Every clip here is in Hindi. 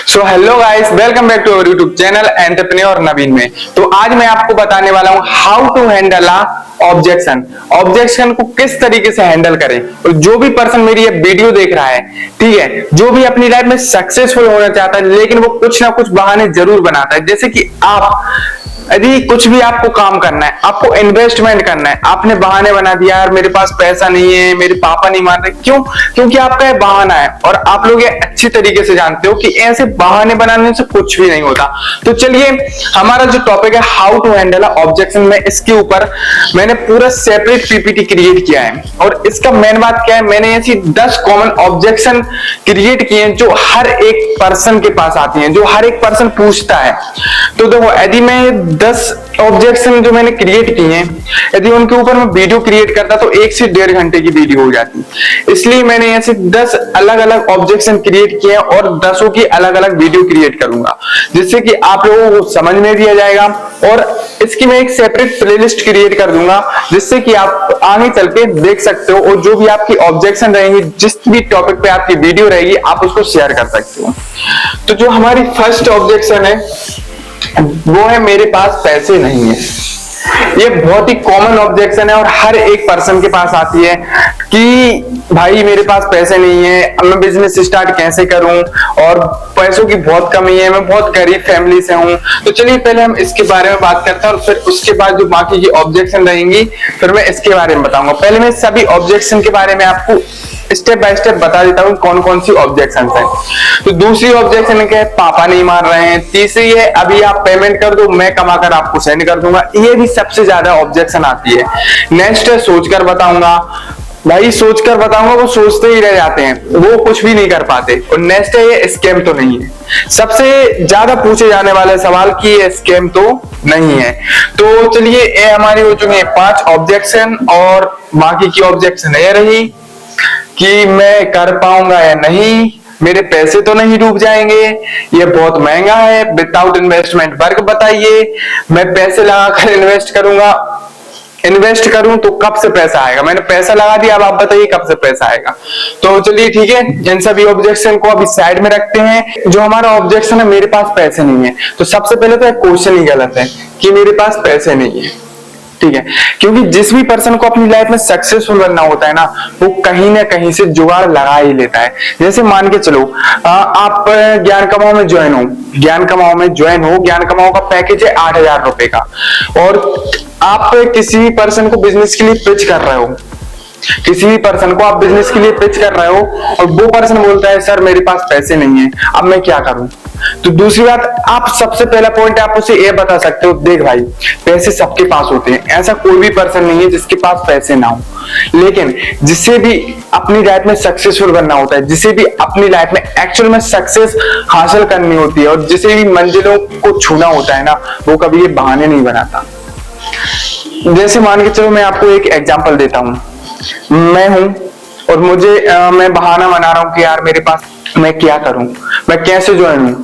So hello guys, welcome back to our YouTube channel entrepreneur Naveen में। तो आज मैं आपको बताने वाला हूं हाउ टू हैंडल ऑब्जेक्शन को किस तरीके से हैंडल करें। तो जो भी पर्सन मेरी ये वीडियो देख रहा है, ठीक है, जो भी अपनी लाइफ में सक्सेसफुल होना चाहता है लेकिन वो कुछ ना कुछ बहाने जरूर बनाता है। जैसे कि आप यदि कुछ भी आपको काम करना है, आपको इन्वेस्टमेंट करना है, आपने बहाने बना दिया यार मेरे पास पैसा नहीं है, मेरे पापा नहीं मान रहे। क्यों? क्योंकि आपका ये बहाना है और आप लोग ये अच्छी तरीके से जानते हो कि ऐसे बहाने बनाने से कुछ भी नहीं होता। तो चलिए, हमारा जो टॉपिक है हाउ टू हैंडल ऑब्जेक्शन में, इसके ऊपर मैंने पूरा सेपरेट पीपीटी क्रिएट किया है। और इसका मेन बात क्या है, मैंने ऐसी 10 कॉमन ऑब्जेक्शन क्रिएट किए हैं जो हर एक पर्सन के पास आती हैं, जो हर एक पर्सन पूछता है। तो देखो, यदि मैं 10 ऑब्जेक्शन जो मैंने क्रिएट किए हैं, यदि उनके ऊपर मैं वीडियो क्रिएट करता तो 1 से 1.5 घंटे की वीडियो हो जाती। इसलिए मैंने ऐसे 10 अलग अलग ऑब्जेक्शन क्रिएट किए हैं और 10 की अलग अलग वीडियो क्रिएट करूंगा, जिससे कि आप लोगों को समझ में भी आ जाएगा। और इसकी मैं एक सेपरेट प्लेलिस्ट क्रिएट कर दूंगा, जिससे कि आप आगे चल के देख सकते हो और जो भी आपकी ऑब्जेक्शन रहेंगी, जिस भी टॉपिक पे आपकी वीडियो रहेगी, आप उसको शेयर कर सकते हो। तो जो हमारी फर्स्ट ऑब्जेक्शन है वो है मेरे पास पैसे नहीं है। ये बहुत ही कॉमन ऑब्जेक्शन है और हर एक पर्सन के पास आती है कि भाई मेरे पास पैसे नहीं है, अब मैं बिजनेस स्टार्ट कैसे करूं, और पैसों की बहुत कमी है, मैं बहुत गरीब फैमिली से हूं। तो चलिए पहले हम इसके बारे में बात करते हैं और फिर उसके बाद जो बाकी की ऑब्जेक्शन रहेंगी फिर मैं इसके बारे में बताऊंगा। पहले मैं सभी ऑब्जेक्शन के बारे में आपको स्टेप बाय स्टेप बता देता हूँ कौन कौन सी ऑब्जेक्शन है। तो दूसरी ऑब्जेक्शन है पापा नहीं मान रहे हैं। तीसरी है अभी आप पेमेंट कर दो, मैं कमा कर आपको सेंड कर दूंगा। ये भी सबसे ज्यादा ऑब्जेक्शन आती है। नेक्स्ट है सोचकर बताऊंगा। भाई सोचकर बताऊंगा, वो सोचते ही रह जाते हैं, वो कुछ भी नहीं कर पाते। और नेक्स्ट है ये स्कैम तो नहीं है। सबसे ज्यादा पूछे जाने वाले सवाल कि ये स्कैम तो नहीं है। तो चलिए, ये हमारी हो चुकी है 5 ऑब्जेक्शन। और बाकी की ऑब्जेक्शन ये रही कि मैं कर पाऊंगा या नहीं, मेरे पैसे तो नहीं डूब जाएंगे, ये बहुत महंगा है, विदाउट इन्वेस्टमेंट वर्क बताइए, मैं पैसे लगाकर इन्वेस्ट करूं तो कब से पैसा आएगा, मैंने पैसा लगा दिया, अब आप बताइए कब से पैसा आएगा। तो चलिए ठीक है, इन सभी ऑब्जेक्शन को अभी साइड में रखते हैं। जो हमारा ऑब्जेक्शन है मेरे पास पैसे नहीं है, तो सबसे पहले तो एक क्वेश्चन ही गलत है कि मेरे पास पैसे नहीं है, ठीक है। क्योंकि जिस भी पर्सन को अपनी लाइफ में सक्सेसफुल बनना होता है ना, वो कहीं ना कहीं से जुगाड़ लगा ही लेता है। जैसे मान के चलो, आप ज्ञान कमाओ में ज्वाइन हो, ज्ञान कमाओ का पैकेज है 8,000 रुपए का, और आप किसी भी पर्सन को बिजनेस के लिए पिच कर रहे हो, और वो पर्सन बोलता है सर मेरे पास पैसे नहीं है, अब मैं क्या करूं। तो दूसरी बात, आप सबसे पहला पॉइंट आप उसे ये बता सकते हो, देख भाई पैसे सबके पास होते हैं, ऐसा कोई भी पर्सन नहीं है जिसके पास पैसे ना हो। लेकिन जिसे भी अपनी लाइफ में सक्सेसफुल बनना होता है, जिसे भी अपनी लाइफ में एक्चुअल में सक्सेस हासिल करनी होती है, और जिसे भी मंजिलों को छूना होता है ना, वो कभी ये बहाने नहीं बनाता। जैसे मान के चलो, मैं आपको एक एग्जांपल देता हूं। मैं हूं और मैं बहाना बना रहा हूं कि यार मेरे पास, मैं क्या करूं, मैं कैसे ज्वाइन हूं।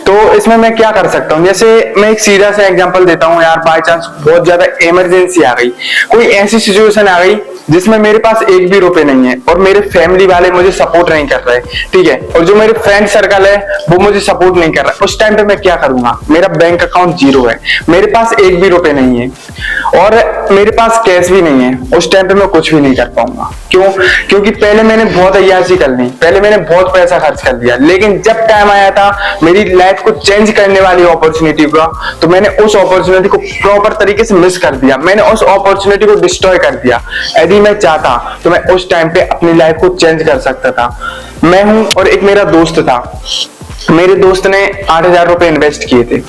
तो इसमें मैं क्या कर सकता हूं, जैसे मैं एक सीधा सा एग्जांपल देता हूं। यार बाय चांस बहुत ज्यादा इमरजेंसी आ गई, कोई ऐसी सिचुएशन आ गई जिसमें मेरे पास 1 भी रुपए नहीं है और मेरे फैमिली वाले मुझे सपोर्ट नहीं कर रहे, ठीक है, और जो मेरे फ्रेंड सर्कल है वो मुझे सपोर्ट नहीं कर रहा। उस टाइम पे मैं क्या करूंगा, मेरा बैंक अकाउंट 0 है, मेरे पास 1 भी रुपए नहीं है और मेरे पास कैश भी नहीं है। उस टाइम पे मैं कुछ भी नहीं कर पाऊंगा। क्यों? क्योंकि पहले मैंने बहुत अय्याशी कर ली, पहले मैंने बहुत पैसा खर्च कर दिया, लेकिन जब टाइम आया था मेरी लाइफ को चेंज करने वाली अपॉर्चुनिटी का, तो मैंने उस अपॉर्चुनिटी को प्रॉपर तरीके से मिस कर दिया, मैंने उस अपॉर्चुनिटी को डिस्ट्रॉय कर दिया। यदि मैं चाहता तो मैं उस टाइम पे अपनी लाइफ को चेंज कर सकता था। मैं हूं और एक मेरा दोस्त था, मेरे दोस्त ने 8,000 रुपए इन्वेस्ट किए थे,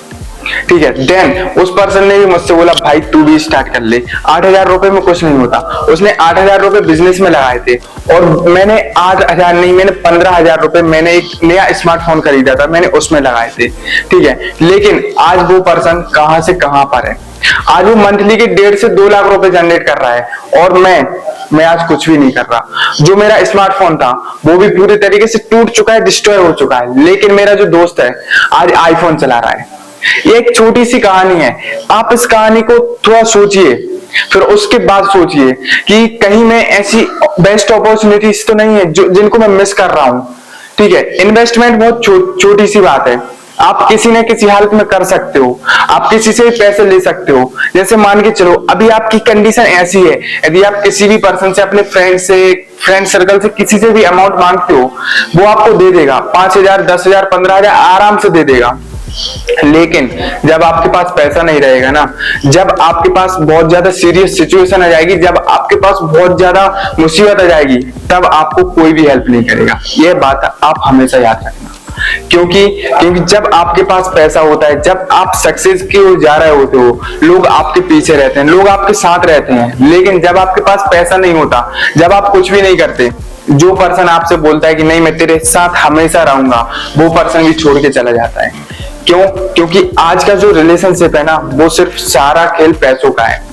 ठीक है। देन उस पर्सन ने भी मुझसे बोला भाई तू भी स्टार्ट कर ले, 8,000 रुपए में कुछ नहीं होता। उसने 8,000 रुपए बिजनेस में लगाए थे और मैंने 8,000 नहीं, मैंने 15,000 रुपए, मैंने एक नया स्मार्टफोन खरीदा था, मैंने उसमें लगाए थे, ठीक है। लेकिन आज वो पर्सन कहां से कहां पर है, आज वो मंथली के 1.5 से 2 लाख रुपए जनरेट कर रहा है, और मैं आज कुछ भी नहीं कर रहा। जो मेरा स्मार्टफोन था वो भी पूरी तरीके से टूट चुका है, डिस्ट्रॉय हो चुका है, लेकिन मेरा जो दोस्त है आज आईफोन चला रहा है। ये एक छोटी सी कहानी है, आप इस कहानी को थोड़ा सोचिए, फिर उसके बाद सोचिए कि कहीं मैं ऐसी बेस्ट अपॉर्चुनिटीज तो नहीं है जिनको मैं मिस कर रहा हूं। ठीक है, इन्वेस्टमेंट बहुत छोटी सी बात है, आप किसी न किसी हालत में कर सकते हो, आप किसी से भी पैसे ले सकते हो। जैसे मान के चलो अभी आपकी कंडीशन ऐसी है, यदि आप किसी भी पर्सन से, अपने फ्रेंड सर्कल से किसी से भी अमाउंट मांगते हो, वो आपको दे देगा, 5,000, 10,000, 15,000 आराम से दे देगा। लेकिन जब आपके पास पैसा नहीं रहेगा ना, जब आपके पास बहुत ज्यादा सीरियस सिचुएशन आ जाएगी, जब आपके पास बहुत ज्यादा मुसीबत आ जाएगी, तब आपको कोई भी हेल्प नहीं करेगा। यह बात आप हमेशा याद रखना। क्योंकि जब आपके पास पैसा होता है, जब आप सक्सेस की ओर जा रहे होते हो, लोग आपके पीछे रहते हैं, लोग आपके साथ रहते हैं। लेकिन जब आपके पास पैसा नहीं होता, जब आप कुछ भी नहीं करते, जो पर्सन आपसे बोलता है कि नहीं मैं तेरे साथ हमेशा रहूंगा, वो पर्सन भी छोड़ के चला जाता है। क्यों? क्योंकि आज का जो रिलेशनशिप है ना, वो सिर्फ सारा खेल पैसों का है।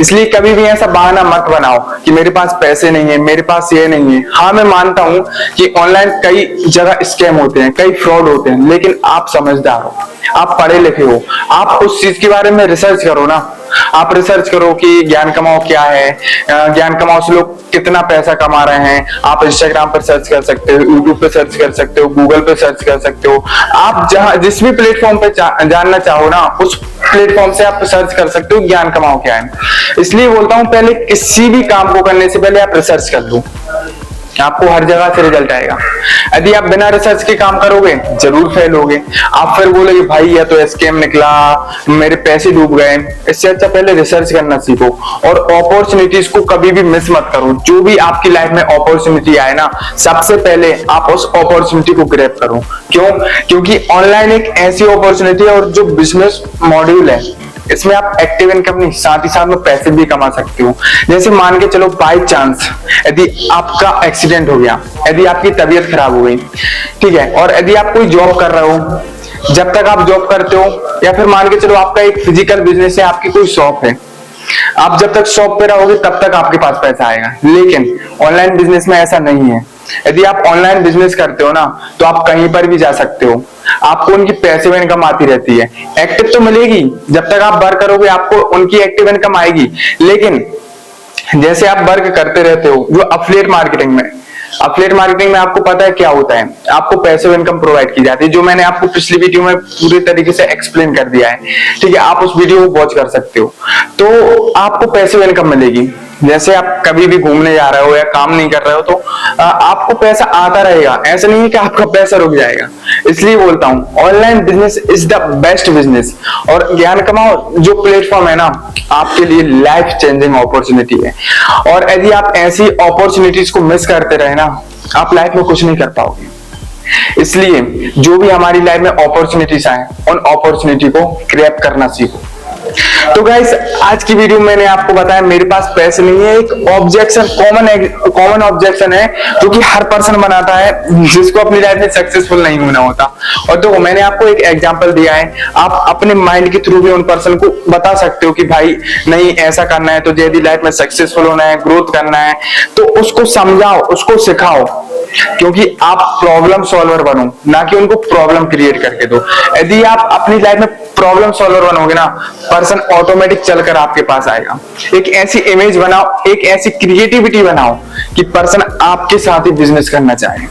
इसलिए कभी भी ऐसा बहाना मत बनाओ कि मेरे पास पैसे नहीं है, मेरे पास ये नहीं है। हाँ, मैं मानता हूं कि ऑनलाइन कई जगह स्कैम होते हैं, कई फ्रॉड होते हैं, लेकिन आप समझदार हो, आप पढ़े लिखे हो, आप उस चीज के बारे में रिसर्च करो ना। आप रिसर्च करो कि ज्ञान कमाओ क्या है, ज्ञान कमाओ से लोग कितना पैसा कमा रहे हैं। आप इंस्टाग्राम पर सर्च कर सकते हो, यूट्यूब पे सर्च कर सकते हो, गूगल पे सर्च कर सकते हो। आप जहां जिस भी प्लेटफॉर्म पे जानना चाहो ना, उस प्लेटफॉर्म से आप सर्च कर सकते हो ज्ञान कमाओ क्या है। इसलिए बोलता हूं पहले किसी भी काम को करने से पहले आप रिसर्च कर लो, आपको हर जगह से रिजल्ट आएगा। यदि आप बिना रिसर्च के काम करोगे जरूर फेल होगे। आप फिर बोलोगे भाई यह तो स्कैम निकला, मेरे पैसे डूब गए। इससे अच्छा पहले रिसर्च करना सीखो और अपॉर्चुनिटीज को कभी भी मिस मत करो। जो भी आपकी लाइफ में अपॉर्चुनिटी आए ना, सबसे पहले आप उस अपॉर्चुनिटी को ग्रैब करो। क्यों? क्योंकि ऑनलाइन एक ऐसी अपॉर्चुनिटी है और जो बिजनेस मॉड्यूल है, इसमें आप एक्टिव इनकम नहीं, साथ ही साथ में पैसे भी कमा सकते हो। जैसे मान के चलो बाय चांस यदि आपका एक्सीडेंट हो गया, यदि आपकी तबीयत खराब हो गई, ठीक है, और यदि आप कोई जॉब कर रहे हो, जब तक आप जॉब करते हो, या फिर मान के चलो आपका एक फिजिकल बिजनेस है, आपकी कोई शॉप है, आप जब तक शॉप पे रहोगे तब तक आपके पास पैसा आएगा। लेकिन ऑनलाइन बिजनेस में ऐसा नहीं है। यदि आप ऑनलाइन बिजनेस करते हो ना, तो आप कहीं पर भी जा सकते हो, आपको उनकी पैसिव इनकम आती रहती है। एक्टिव तो मिलेगी, जब तक आप वर्क करोगे आपको उनकी एक्टिव इनकम आएगी। लेकिन जैसे आप वर्क करते रहते हो, जो अफिलिएट मार्केटिंग में आपको पता है क्या होता है, आपको पैसिव इनकम प्रोवाइड की जाती है, जो मैंने आपको पिछली वीडियो में पूरे तरीके से एक्सप्लेन कर दिया है। ठीक है, आप उस वीडियो को वॉच कर सकते हो, तो आपको पैसिव इनकम मिलेगी। जैसे आप कभी भी घूमने जा रहे हो या काम नहीं कर रहे हो, तो आपको पैसा आता रहेगा, ऐसा नहीं है कि आपका पैसा रुक जाएगा। इसलिए बोलता हूं online business is the best business. और ज्ञान कमाओ जो प्लेटफॉर्म है ना, आपके लिए लाइफ चेंजिंग अपॉर्चुनिटी है। और यदि आप ऐसी अपॉर्चुनिटीज को मिस करते रहे ना, आप लाइफ में कुछ नहीं कर पाओगे। इसलिए जो भी हमारी लाइफ में अपॉर्चुनिटीज आए, उन अपॉर्चुनिटी को ग्रैब करना सीखो। तो गाइस, आज की वीडियो मैंने आपको बताया मेरे पास पैसे नहीं है, एक ऑब्जेक्शन, कॉमन ऑब्जेक्शन है जो कि हर पर्सन बनाता है जिसको अपनी लाइफ में सक्सेसफुल नहीं होना होता। और देखो, मैंने आपको एक एग्जांपल दिया है, आप अपने माइंड के थ्रू भी उन पर्सन को बता सकते हो कि भाई नहीं ऐसा करना है, तो यदि लाइफ में सक्सेसफुल होना है, ग्रोथ करना है, तो उसको समझाओ, उसको सिखाओ। क्योंकि आप प्रॉब्लम सॉल्वर बनो, ना कि उनको प्रॉब्लम क्रिएट करके दो। यदि आप अपनी लाइफ में प्रॉब्लम सॉल्वर बनोगे ना, पर्सन ऑटोमेटिक चलकर आपके पास आएगा। एक ऐसी इमेज बनाओ, एक ऐसी क्रिएटिविटी बनाओ कि पर्सन आपके साथ ही बिजनेस करना चाहे।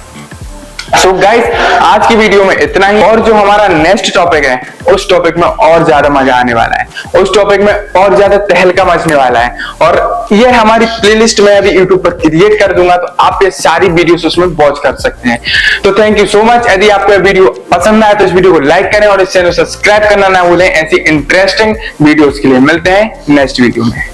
सो गाइस, आज की वीडियो में इतना ही। और जो हमारा नेक्स्ट टॉपिक है, उस टॉपिक में और ज्यादा मजा आने वाला है, उस टॉपिक में और ज्यादा तहलका मचने वाला है। और ये हमारी प्लेलिस्ट में अभी यूट्यूब पर क्रिएट कर दूंगा, तो आप ये सारी वीडियोस उसमें वॉच कर सकते हैं। तो थैंक यू सो मच। यदि आपको ये वीडियो पसंद आए तो इस वीडियो को लाइक करें और इस चैनल को सब्सक्राइब करना ना भूलें। ऐसी इंटरेस्टिंग वीडियोस के लिए मिलते हैं नेक्स्ट वीडियो में।